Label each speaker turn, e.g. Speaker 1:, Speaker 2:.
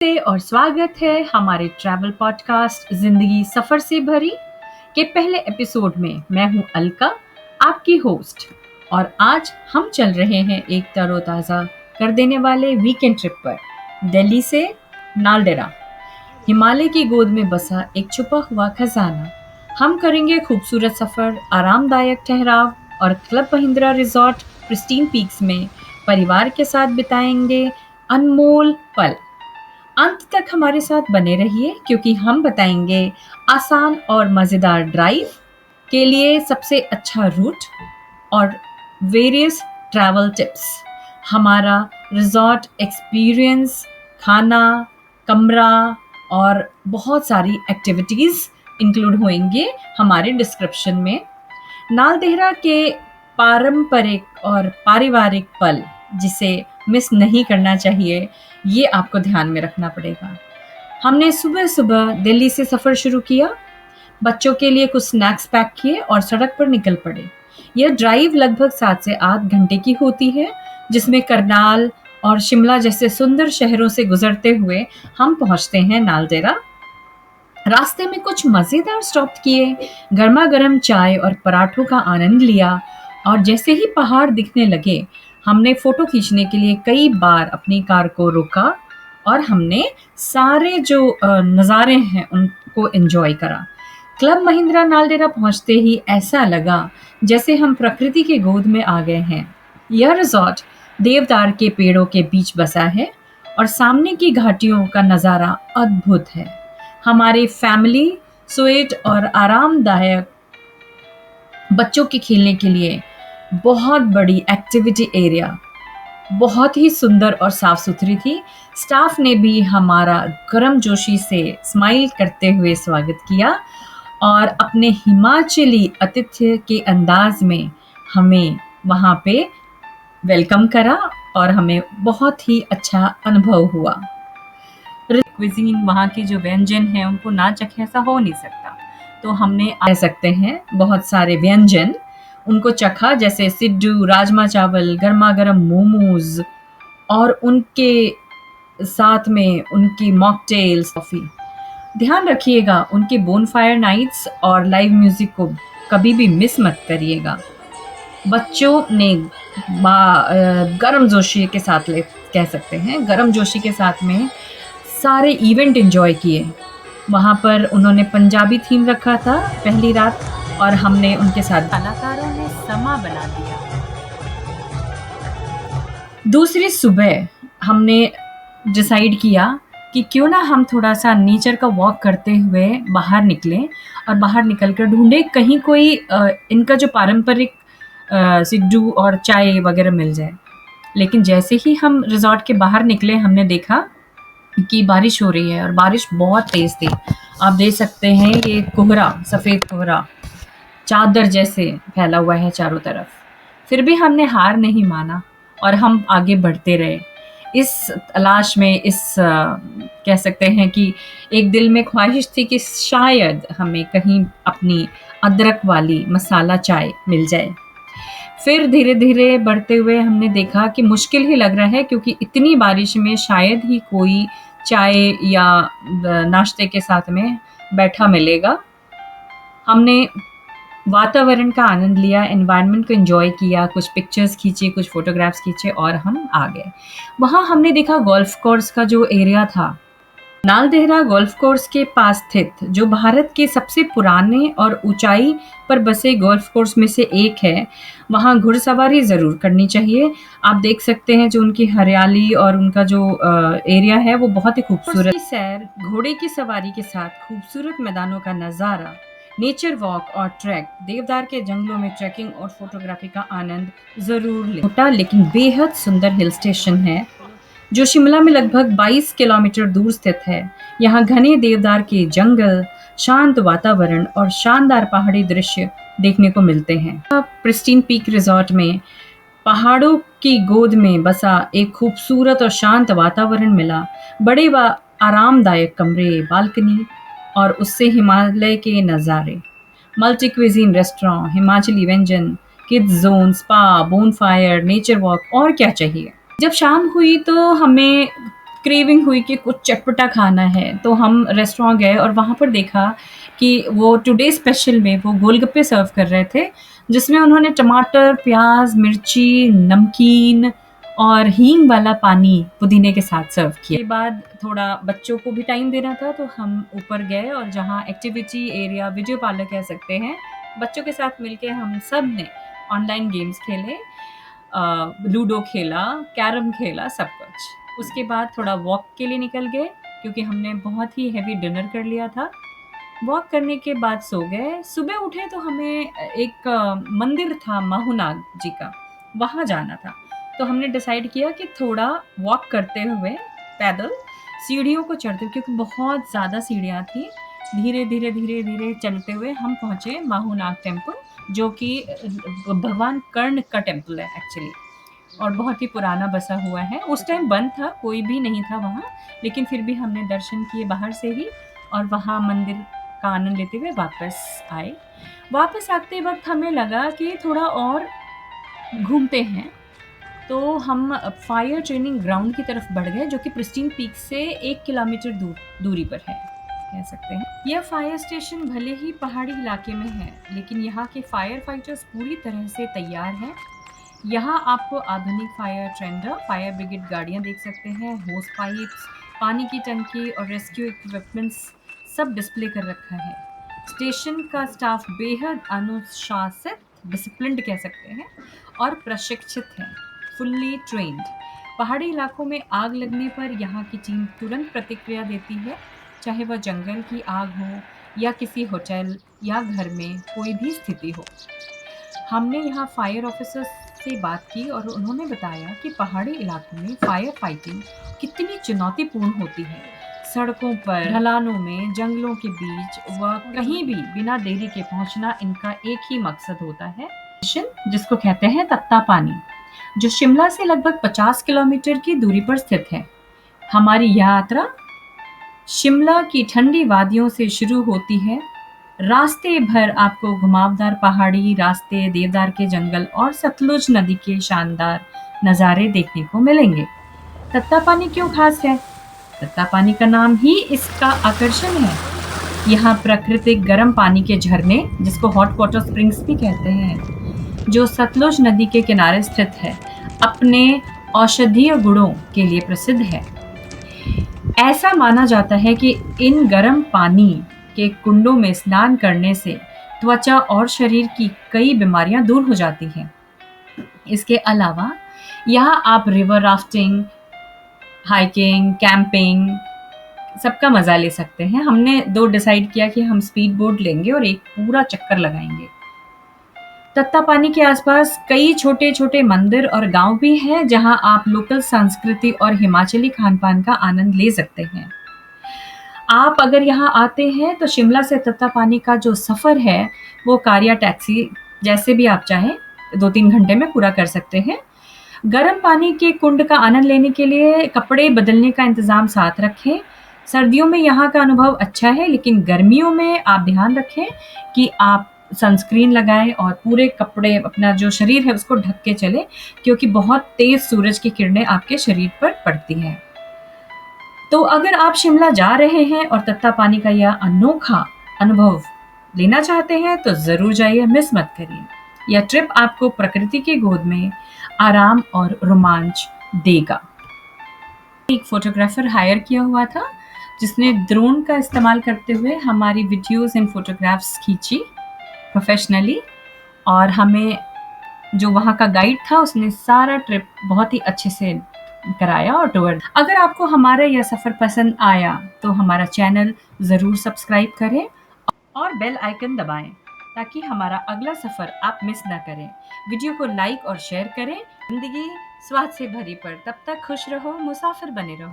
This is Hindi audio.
Speaker 1: और स्वागत है हमारे ट्रैवल पॉडकास्ट जिंदगी सफर से भरी के पहले एपिसोड में। मैं हूं अलका, आपकी होस्ट, और आज हम चल रहे हैं एक तरोताज़ा कर देने वाले वीकेंड ट्रिप पर, दिल्ली से नालडेरा। हिमालय की गोद में बसा एक छुपा हुआ खजाना। हम करेंगे खूबसूरत सफर, आरामदायक ठहराव और club Mahindra resort pristine peaks में परिवार के साथ बिताएंगे अनमोल पल। अंत तक हमारे साथ बने रहिए क्योंकि हम बताएंगे आसान और मज़ेदार ड्राइव के लिए सबसे अच्छा रूट और वेरियस ट्रैवल टिप्स। हमारा रिजॉर्ट एक्सपीरियंस, खाना, कमरा और बहुत सारी एक्टिविटीज़ इंक्लूड होंगे हमारे डिस्क्रिप्शन में। नालदेहरा के पारंपरिक और पारिवारिक पल जिसे मिस नहीं करना चाहिए, ये आपको ध्यान में रखना पड़ेगा। हमने सुबह सुबह दिल्ली से सफ़र शुरू किया, बच्चों के लिए कुछ स्नैक्स पैक किए और सड़क पर निकल पड़े। यह ड्राइव लगभग 7 से 8 घंटे की होती है, जिसमें करनाल और शिमला जैसे सुंदर शहरों से गुजरते हुए हम पहुंचते हैं नालदेहरा। रास्ते में कुछ मज़ेदार स्टॉप किए, गर्मा गर्म चाय और पराठों का आनंद लिया, और जैसे ही पहाड़ दिखने लगे हमने फ़ोटो खींचने के लिए कई बार अपनी कार को रोका और हमने सारे जो नज़ारे हैं उनको एंजॉय करा। क्लब महिंद्रा नालडेरा पहुंचते ही ऐसा लगा जैसे हम प्रकृति के गोद में आ गए हैं। यह रिजॉर्ट देवदार के पेड़ों के बीच बसा है और सामने की घाटियों का नज़ारा अद्भुत है। हमारे फैमिली स्वीट और आरामदायक बच्चों के खेलने के लिए बहुत बड़ी एक्टिविटी एरिया, बहुत ही सुंदर और साफ सुथरी थी। स्टाफ ने भी हमारा गर्मजोशी से स्माइल करते हुए स्वागत किया और अपने हिमाचली आतिथ्य के अंदाज में हमें वहाँ पे वेलकम करा और हमें बहुत ही अच्छा अनुभव हुआ। क्विजीन, वहाँ के जो व्यंजन हैं उनको ना चखे ऐसा हो नहीं सकता, तो हमने कह सकते हैं बहुत सारे व्यंजन उनको चखा, जैसे सिड्डू, राजमा चावल, गर्मा गर्म मोमोज और उनके साथ में उनकी मॉकटेल्स, कॉफ़ी। ध्यान रखिएगा उनके बोनफायर नाइट्स और लाइव म्यूज़िक को कभी भी मिस मत करिएगा। बच्चों ने गर्मजोशी के साथ कह सकते हैं गर्मजोशी के साथ में सारे इवेंट एंजॉय किए। वहाँ पर उन्होंने पंजाबी थीम रखा था पहली रात और हमने उनके साथ कलाकारों ने समा बना दिया। दूसरी सुबह हमने डिसाइड किया कि क्यों ना हम थोड़ा सा नेचर का वॉक करते हुए बाहर निकलें और बाहर निकल कर ढूंढे कहीं कोई इनका जो पारंपरिक सिड्डू और चाय वगैरह मिल जाए। लेकिन जैसे ही हम रिजॉर्ट के बाहर निकले हमने देखा कि बारिश हो रही है और बारिश बहुत तेज़ थी। आप देख सकते हैं ये कोहरा, सफ़ेद कोहरा चादर जैसे फैला हुआ है चारों तरफ। फिर भी हमने हार नहीं माना और हम आगे बढ़ते रहे इस तलाश में। कह सकते हैं कि एक दिल में ख्वाहिश थी कि शायद हमें कहीं अपनी अदरक वाली मसाला चाय मिल जाए। फिर धीरे धीरे बढ़ते हुए हमने देखा कि मुश्किल ही लग रहा है, क्योंकि इतनी बारिश में शायद ही कोई चाय या नाश्ते के साथ में बैठा मिलेगा। हमने वातावरण का आनंद लिया, एनवायरनमेंट को एंजॉय किया, कुछ पिक्चर्स खींचे, कुछ फोटोग्राफ्स खींचे और हम आ गए। वहाँ हमने देखा गोल्फ कोर्स का जो एरिया था, नालदेहरा गोल्फ कोर्स के पास स्थित, जो भारत के सबसे पुराने और ऊंचाई पर बसे गोल्फ कोर्स में से एक है। वहाँ घुड़सवारी ज़रूर करनी चाहिए। आप देख सकते हैं जो उनकी हरियाली और उनका जो एरिया है वो बहुत ही खूबसूरत। सैर, घोड़े की सवारी के साथ खूबसूरत मैदानों का नज़ारा, नेचर वॉक और ट्रैक, देवदार के जंगलों में ट्रैकिंग और फोटोग्राफी का आनंद ज़रूर लें। छोटा लेकिन बेहद सुंदर हिल स्टेशन है जो शिमला में लगभग 22 किलोमीटर दूर स्थित है। यहाँ घने देवदार के जंगल, शांत वातावरण और शानदार पहाड़ी दृश्य देखने को मिलते हैं। प्रिस्टीन पीक रिजॉर्ट में पहाड़ों की गोद में बसा एक खूबसूरत और शांत वातावरण मिला। बड़े व आरामदायक कमरे, बालकनी और उससे हिमालय के नज़ारे, मल्टी क्विजीन रेस्टोरेंट, हिमाचली व्यंजन, kids zone, spa, bonfire, nature walk, और क्या चाहिए। जब शाम हुई तो हमें क्रेविंग हुई कि कुछ चटपटा खाना है, तो हम रेस्टोरेंट गए और वहाँ पर देखा कि वो टुडे स्पेशल में वो गोलगप्पे सर्व कर रहे थे, जिसमें उन्होंने टमाटर, प्याज़, मिर्ची, नमकीन और हींग वाला पानी पुदीने के साथ सर्व किया। उसके बाद थोड़ा बच्चों को भी टाइम देना था, तो हम ऊपर गए और जहाँ एक्टिविटी एरिया, वीडियो पार्लर कह सकते हैं, बच्चों के साथ मिलके हम सब ने ऑनलाइन गेम्स खेले, लूडो खेला, कैरम खेला, सब कुछ। उसके बाद थोड़ा वॉक के लिए निकल गए क्योंकि हमने बहुत ही हेवी डिनर कर लिया था। वॉक करने के बाद सो गए। सुबह उठे तो हमें एक मंदिर था माहूनाग जी का, वहाँ जाना था। तो हमने डिसाइड किया कि थोड़ा वॉक करते हुए पैदल सीढ़ियों को चढ़ते हुए, क्योंकि बहुत ज़्यादा सीढ़ियाँ थी, धीरे धीरे धीरे धीरे चलते हुए हम पहुँचे माहूनाग टेम्पल, जो कि भगवान कर्ण का टेम्पल है एक्चुअली, और बहुत ही पुराना बसा हुआ है। उस टाइम बंद था, कोई भी नहीं था वहाँ, लेकिन फिर भी हमने दर्शन किए बाहर से ही और वहाँ मंदिर का आनंद लेते हुए वापस आए। वापस आते वक्त हमें लगा कि थोड़ा और घूमते हैं, तो हम फायर ट्रेनिंग ग्राउंड की तरफ बढ़ गए, जो कि प्रिस्टीन पीक से 1 किलोमीटर दूरी पर है, कह सकते हैं। यह फायर स्टेशन भले ही पहाड़ी इलाके में है, लेकिन यहाँ के फायर फाइटर्स पूरी तरह से तैयार हैं। यहाँ आपको आधुनिक फायर टेंडर, फायर ब्रिगेड गाड़ियाँ देख सकते हैं, होस पाइप्स, पानी की टंकी और रेस्क्यू इक्विपमेंट्स सब डिस्प्ले कर रखा है। स्टेशन का स्टाफ बेहद अनुशासित, डिसिप्लिन्ड कह सकते हैं, और प्रशिक्षित है, फुल्ली ट्रेन्ड। पहाड़ी इलाकों में आग लगने पर यहाँ की टीम तुरंत प्रतिक्रिया देती है, चाहे वह जंगल की आग हो या किसी होटल या घर में कोई भी स्थिति हो। हमने यहाँ फायर ऑफिसर्स से बात की और उन्होंने बताया कि पहाड़ी इलाकों में फायर फाइटिंग कितनी चुनौतीपूर्ण होती है। सड़कों पर, ढलानों में, जंगलों के बीच व कहीं भी बिना देरी के पहुंचना इनका एक ही मकसद होता है, जिसको कहते हैं तत्ता पानी, जो शिमला से लगभग 50 किलोमीटर की दूरी पर स्थित है। हमारी यात्रा शिमला की ठंडी वादियों से शुरू होती है। रास्ते भर आपको घुमावदार पहाड़ी रास्ते, देवदार के जंगल और सतलुज नदी के शानदार नज़ारे देखने को मिलेंगे। तत्ता पानी क्यों खास है? तत्ता पानी का नाम ही इसका आकर्षण है। यहाँ प्राकृतिक गर्म पानी के झरने, जिसको हॉट वाटर स्प्रिंग्स भी कहते हैं, जो सतलुज नदी के किनारे स्थित है, अपने औषधीय गुणों के लिए प्रसिद्ध है। ऐसा माना जाता है कि इन गर्म पानी के कुंडों में स्नान करने से त्वचा और शरीर की कई बीमारियां दूर हो जाती हैं। इसके अलावा यहाँ आप रिवर राफ्टिंग, हाइकिंग, कैंपिंग सबका मजा ले सकते हैं। हमने 2 डिसाइड किया कि हम स्पीड बोट लेंगे और एक पूरा चक्कर लगाएंगे। तत्ता पानी के आसपास कई छोटे छोटे मंदिर और गांव भी हैं, जहां आप लोकल संस्कृति और हिमाचली खान पान का आनंद ले सकते हैं। आप अगर यहाँ आते हैं तो शिमला से तत्ता पानी का जो सफ़र है वो कार या टैक्सी, जैसे भी आप चाहें, 2-3 घंटे में पूरा कर सकते हैं। गर्म पानी के कुंड का आनंद लेने के लिए कपड़े बदलने का इंतज़ाम साथ रखें। सर्दियों में यहाँ का अनुभव अच्छा है, लेकिन गर्मियों में आप ध्यान रखें कि आप सनस्क्रीन लगाएं और पूरे कपड़े, अपना जो शरीर है उसको ढक के चलें, क्योंकि बहुत तेज़ सूरज की किरणें आपके शरीर पर पड़ती हैं। तो अगर आप शिमला जा रहे हैं और तत्ता पानी का यह अनोखा अनुभव लेना चाहते हैं तो ज़रूर जाइए, मिस मत करिए। यह ट्रिप आपको प्रकृति की गोद में आराम और रोमांच देगा। एक फोटोग्राफर हायर किया हुआ था, जिसने ड्रोन का इस्तेमाल करते हुए हमारी वीडियोस एंड फोटोग्राफ्स खींची प्रोफेशनली, और हमें जो वहाँ का गाइड था उसने सारा ट्रिप बहुत ही अच्छे से कराया और टूर। अगर आपको हमारा यह सफ़र पसंद आया तो हमारा चैनल ज़रूर सब्सक्राइब करें और बेल आइकन दबाएं, ताकि हमारा अगला सफ़र आप मिस ना करें। वीडियो को लाइक और शेयर करें। ज़िंदगी स्वाद से भरी पर तब तक खुश रहो, मुसाफिर बने रहो।